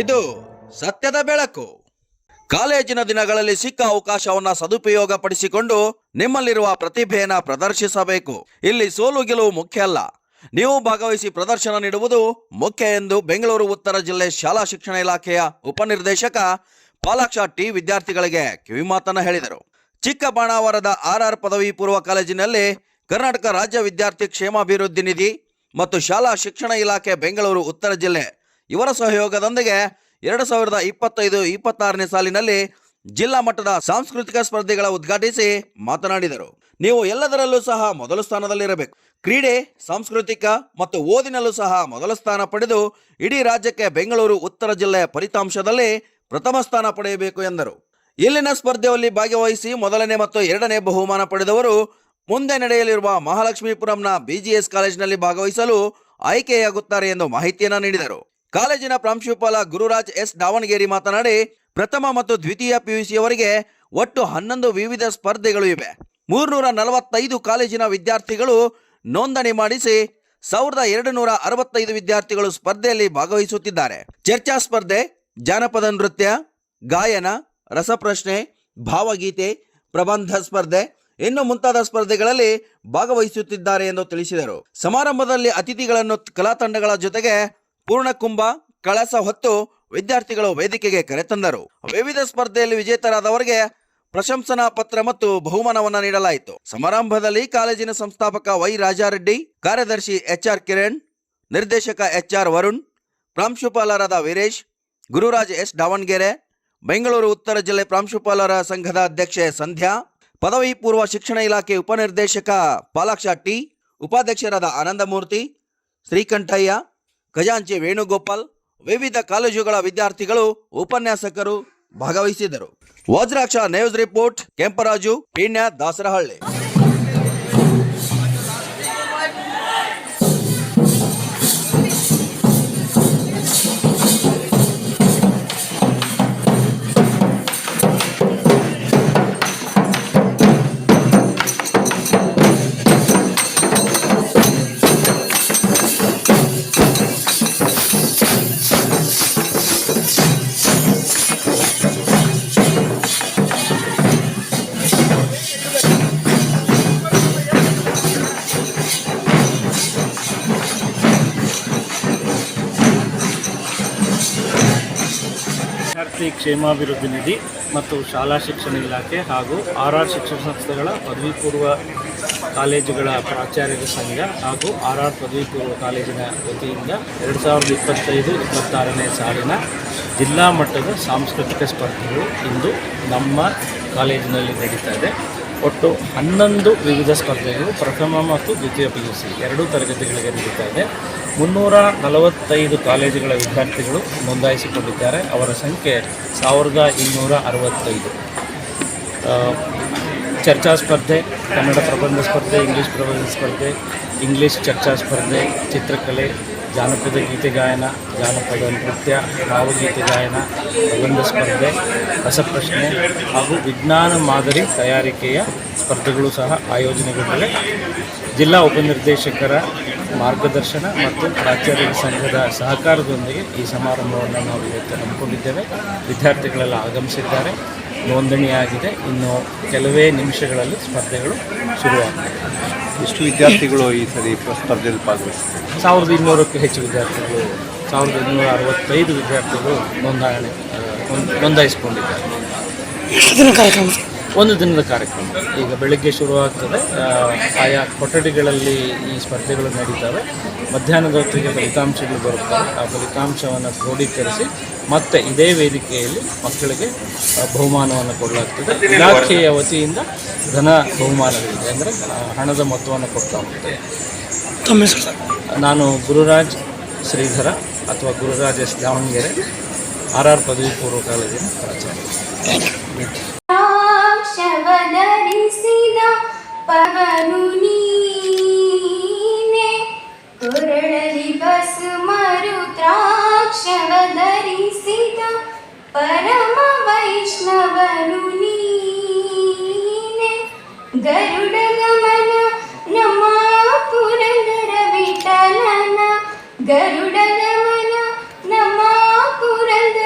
ಇದು ಸತ್ಯದ ಬೆಳಕು. ಕಾಲೇಜಿನ ದಿನಗಳಲ್ಲಿ ಸಿಕ್ಕ ಅವಕಾಶವನ್ನ ಸದುಪಯೋಗ ಪಡಿಸಿಕೊಂಡು ನಿಮ್ಮಲ್ಲಿರುವ ಪ್ರತಿಭೆಯನ್ನ ಪ್ರದರ್ಶಿಸಬೇಕು. ಇಲ್ಲಿ ಸೋಲು ಗೆಲುವು ಮುಖ್ಯ ಅಲ್ಲ, ನೀವು ಭಾಗವಹಿಸಿ ಪ್ರದರ್ಶನ ನೀಡುವುದು ಮುಖ್ಯ ಎಂದು ಬೆಂಗಳೂರು ಉತ್ತರ ಜಿಲ್ಲೆ ಶಾಲಾ ಶಿಕ್ಷಣ ಇಲಾಖೆಯ ಉಪನಿರ್ದೇಶಕ ಪಾಲಾಕ್ಷ ಟಿ ವಿದ್ಯಾರ್ಥಿಗಳಿಗೆ ಕಿವಿಮಾತನ್ನ ಹೇಳಿದರು. ಚಿಕ್ಕಬಾಣಾವರದ RR ಪದವಿ ಪೂರ್ವ ಕಾಲೇಜಿನಲ್ಲಿ ಕರ್ನಾಟಕ ರಾಜ್ಯ ವಿದ್ಯಾರ್ಥಿ ಕ್ಷೇಮಾಭಿವೃದ್ಧಿ ನಿಧಿ ಮತ್ತು ಶಾಲಾ ಶಿಕ್ಷಣ ಇಲಾಖೆ ಬೆಂಗಳೂರು ಉತ್ತರ ಜಿಲ್ಲೆ ಇವರ ಸಹಯೋಗದೊಂದಿಗೆ 2025-26ನೇ ಸಾಲಿನಲ್ಲಿ ಜಿಲ್ಲಾ ಮಟ್ಟದ ಸಾಂಸ್ಕೃತಿಕ ಸ್ಪರ್ಧೆಗಳ ಉದ್ಘಾಟಿಸಿ ಮಾತನಾಡಿದರು. ನೀವು ಎಲ್ಲದರಲ್ಲೂ ಸಹ ಮೊದಲ ಸ್ಥಾನದಲ್ಲಿರಬೇಕು. ಕ್ರೀಡೆ, ಸಾಂಸ್ಕೃತಿಕ ಮತ್ತು ಓದಿನಲ್ಲೂ ಸಹ ಮೊದಲ ಸ್ಥಾನ ಪಡೆದು ಇಡೀ ರಾಜ್ಯಕ್ಕೆ ಬೆಂಗಳೂರು ಉತ್ತರ ಜಿಲ್ಲೆಯ ಫಲಿತಾಂಶದಲ್ಲಿ ಪ್ರಥಮ ಸ್ಥಾನ ಪಡೆಯಬೇಕು ಎಂದರು. ಇಲ್ಲಿನ ಸ್ಪರ್ಧೆಯಲ್ಲಿ ಭಾಗವಹಿಸಿ ಮೊದಲನೇ ಮತ್ತು ಎರಡನೇ ಬಹುಮಾನ ಪಡೆದವರು ಮುಂದೆ ನಡೆಯಲಿರುವ ಮಹಾಲಕ್ಷ್ಮೀಪುರಂನ BGS ಕಾಲೇಜಿನಲ್ಲಿ ಭಾಗವಹಿಸಲು ಆಯ್ಕೆಯಾಗುತ್ತಾರೆ ಎಂದು ಮಾಹಿತಿಯನ್ನು ನೀಡಿದರು. ಕಾಲೇಜಿನ ಪ್ರಾಂಶುಪಾಲ ಗುರುರಾಜ್ ಎಸ್ ದಾವಣಗೆರೆ ಮಾತನಾಡಿ, ಪ್ರಥಮ ಮತ್ತು ದ್ವಿತೀಯ PUCಯವರಿಗೆ ಒಟ್ಟು 11 ವಿವಿಧ ಸ್ಪರ್ಧೆಗಳು ಇವೆ. 345 ಕಾಲೇಜಿನ ವಿದ್ಯಾರ್ಥಿಗಳು ನೋಂದಣಿ ಮಾಡಿಸಿ 1265 ವಿದ್ಯಾರ್ಥಿಗಳು ಸ್ಪರ್ಧೆಯಲ್ಲಿ ಭಾಗವಹಿಸುತ್ತಿದ್ದಾರೆ. ಚರ್ಚಾ ಸ್ಪರ್ಧೆ, ಜಾನಪದ ನೃತ್ಯ, ಗಾಯನ, ರಸಪ್ರಶ್ನೆ, ಭಾವಗೀತೆ, ಪ್ರಬಂಧ ಸ್ಪರ್ಧೆ ಇನ್ನು ಮುಂತಾದ ಸ್ಪರ್ಧೆಗಳಲ್ಲಿ ಭಾಗವಹಿಸುತ್ತಿದ್ದಾರೆ ಎಂದು ತಿಳಿಸಿದರು. ಸಮಾರಂಭದಲ್ಲಿ ಅತಿಥಿಗಳನ್ನು ಕಲಾ ತಂಡಗಳ ಜೊತೆಗೆ ಪೂರ್ಣಕುಂಭ, ಕಳಸ ಹೊತ್ತು ವಿದ್ಯಾರ್ಥಿಗಳು ವೇದಿಕೆಗೆ ಕರೆತಂದರು. ವಿವಿಧ ಸ್ಪರ್ಧೆಯಲ್ಲಿ ವಿಜೇತರಾದವರಿಗೆ ಪ್ರಶಂಸನಾ ಪತ್ರ ಮತ್ತು ಬಹುಮಾನವನ್ನು ನೀಡಲಾಯಿತು. ಸಮಾರಂಭದಲ್ಲಿ ಕಾಲೇಜಿನ ಸಂಸ್ಥಾಪಕ ವೈ ರಾಜಾರೆಡ್ಡಿ, ಕಾರ್ಯದರ್ಶಿ HR ಕಿರಣ್, ನಿರ್ದೇಶಕ HR ವರುಣ್, ಪ್ರಾಂಶುಪಾಲರಾದ ವೀರೇಶ್, ಗುರುರಾಜ್ ಎಸ್ ದಾವಣಗೆರೆ, ಬೆಂಗಳೂರು ಉತ್ತರ ಜಿಲ್ಲೆ ಪ್ರಾಂಶುಪಾಲರ ಸಂಘದ ಅಧ್ಯಕ್ಷೆ ಸಂಧ್ಯಾ, ಪದವಿ ಪೂರ್ವ ಶಿಕ್ಷಣ ಇಲಾಖೆ ಉಪನಿರ್ದೇಶಕ ಪಾಲಾಕ್ಷ ಟಿ, ಉಪಾಧ್ಯಕ್ಷರಾದ ಆನಂದಮೂರ್ತಿ, ಶ್ರೀಕಂಠಯ್ಯ, ಖಜಾಂಚಿ ವೇಣುಗೋಪಾಲ್, ವಿವಿಧ ಕಾಲೇಜುಗಳ ವಿದ್ಯಾರ್ಥಿಗಳು, ಉಪನ್ಯಾಸಕರು ಭಾಗವಹಿಸಿದರು. Vajraksha news report, Kemparaju, Peenya, Dasarahalli. ವಿದ್ಯಾರ್ಥಿ ಕ್ಷೇಮಾಭಿವೃದ್ಧಿ ನಿಧಿ ಮತ್ತು ಶಾಲಾ ಶಿಕ್ಷಣ ಇಲಾಖೆ ಹಾಗೂ RR ಶಿಕ್ಷಣ ಸಂಸ್ಥೆಗಳ ಪದವಿ ಪೂರ್ವ ಕಾಲೇಜುಗಳ ಪ್ರಾಚಾರ್ಯರ ಸಂಘ ಹಾಗೂ RR ಪದವಿ ಪೂರ್ವ ಕಾಲೇಜಿನ ವತಿಯಿಂದ 2025-26ನೇ ಸಾಲಿನ ಜಿಲ್ಲಾ ಮಟ್ಟದ ಸಾಂಸ್ಕೃತಿಕ ಸ್ಪರ್ಧೆಗಳು ಇಂದು ನಮ್ಮ ಕಾಲೇಜಿನಲ್ಲಿ ನಡೀತಾ ಇದೆ. ಒಟ್ಟು 11 ವಿವಿಧ ಸ್ಪರ್ಧೆಗಳು ಪ್ರಥಮ ಮತ್ತು ದ್ವಿತೀಯ PUC ಎರಡೂ ತರಗತಿಗಳಿಗೆ ನಡೀತಾ ಇದೆ. 345 ಕಾಲೇಜುಗಳ ವಿದ್ಯಾರ್ಥಿಗಳು ನೋಂದಾಯಿಸಿಕೊಂಡಿದ್ದಾರೆ. ಅವರ ಸಂಖ್ಯೆ 1265. ಚರ್ಚಾ ಸ್ಪರ್ಧೆ, ಕನ್ನಡ ಪ್ರಬಂಧ ಸ್ಪರ್ಧೆ, ಇಂಗ್ಲೀಷ್ ಪ್ರಬಂಧ ಸ್ಪರ್ಧೆ, ಇಂಗ್ಲೀಷ್ ಚರ್ಚಾ ಸ್ಪರ್ಧೆ, ಚಿತ್ರಕಲೆ, ಜಾನಪದ ಗೀತೆ ಗಾಯನ, ಜಾನಪದ ನೃತ್ಯ, ಭಾವಗೀತೆ ಗಾಯನ, ಪ್ರಬಂಧ ಸ್ಪರ್ಧೆ, ರಸಪ್ರಶ್ನೆ ಹಾಗೂ ವಿಜ್ಞಾನ ಮಾದರಿ ತಯಾರಿಕೆಯ ಸ್ಪರ್ಧೆಗಳು ಸಹ ಆಯೋಜನೆಗೊಂಡಿವೆ. ಜಿಲ್ಲಾ ಉಪನಿರ್ದೇಶಕರ ಮಾರ್ಗದರ್ಶನ ಮತ್ತು ಪ್ರಾಚಾರ್ಯರ ಸಂಘದ ಸಹಕಾರದೊಂದಿಗೆ ಈ ಸಮಾರಂಭವನ್ನು ನಾವು ಇವತ್ತು ಹಮ್ಮಿಕೊಂಡಿದ್ದೇವೆ. ವಿದ್ಯಾರ್ಥಿಗಳೆಲ್ಲ ಆಗಮಿಸಿದ್ದಾರೆ, ನೋಂದಣಿಯಾಗಿದೆ. ಇನ್ನು ಕೆಲವೇ ನಿಮಿಷಗಳಲ್ಲಿ ಸ್ಪರ್ಧೆಗಳು ಶುರುವಾಗ್ತವೆ. ಎಷ್ಟು ವಿದ್ಯಾರ್ಥಿಗಳು ಈ ಸರಿ ಸ್ಪರ್ಧೆಯಲ್ಲಿ ಭಾಗವಹಿಸಿದ್ದಾರೆ? 1200ಕ್ಕೂ ಹೆಚ್ಚು ವಿದ್ಯಾರ್ಥಿಗಳು, 1265 ವಿದ್ಯಾರ್ಥಿಗಳು ನೋಂದಾಯಿಸಿಕೊಂಡಿದ್ದಾರೆ. ಒಂದು ದಿನದ ಕಾರ್ಯಕ್ರಮ ಈಗ ಬೆಳಗ್ಗೆ ಶುರುವಾಗ್ತದೆ. ಆಯಾ ಕೊಠಡಿಗಳಲ್ಲಿ ಈ ಸ್ಪರ್ಧೆಗಳು ನಡೀತವೆ. ಮಧ್ಯಾಹ್ನದ ಹೊತ್ತಿಗೆ ಫಲಿತಾಂಶಗಳು ಬರುತ್ತವೆ. ಆ ಫಲಿತಾಂಶವನ್ನು ಕ್ರೋಢೀಕರಿಸಿ ಮತ್ತೆ ಇದೇ ವೇದಿಕೆಯಲ್ಲಿ ಮಕ್ಕಳಿಗೆ ಬಹುಮಾನವನ್ನು ಕೊಡಲಾಗ್ತದೆ. ಇಲಾಖೆಯ ವತಿಯಿಂದ ಧನ ಬಹುಮಾನಗಳಿದೆ, ಅಂದರೆ ಹಣದ ಮೊತ್ತವನ್ನು ಕೊಡ್ತಾ ಹೋಗ್ತದೆ. ನಾನು ಗುರುರಾಜ್ ಶ್ರೀಧರ ಅಥವಾ ಗುರುರಾಜ್ ಎಸ್ ದಾವಣಗೆರೆ, RR ಪದವಿ ಪೂರ್ವ ಕಾಲೇಜಿನ ಪ್ರಾಚಾರ್ಯ. ಶವಧರಿಸಿದ ಪವನು ನೀನೆ, ಕೊರಳಲಿ ಭಸ್ಮರು ದ್ರಾಕ್ಷವಧರಿಸಿದ ಪರಮ ವೈಷ್ಣವನು ನೀನೆ, ಗರುಡ ಗಮನ ನಮ್ಮ ಪುರಂದರ ವಿಠಲನ, ಗರುಡ ಗಮನ ನಮ್ಮ ಪುರಂದರ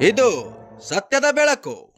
ಇದು ಸತ್ಯದ ಬೆಳಕು.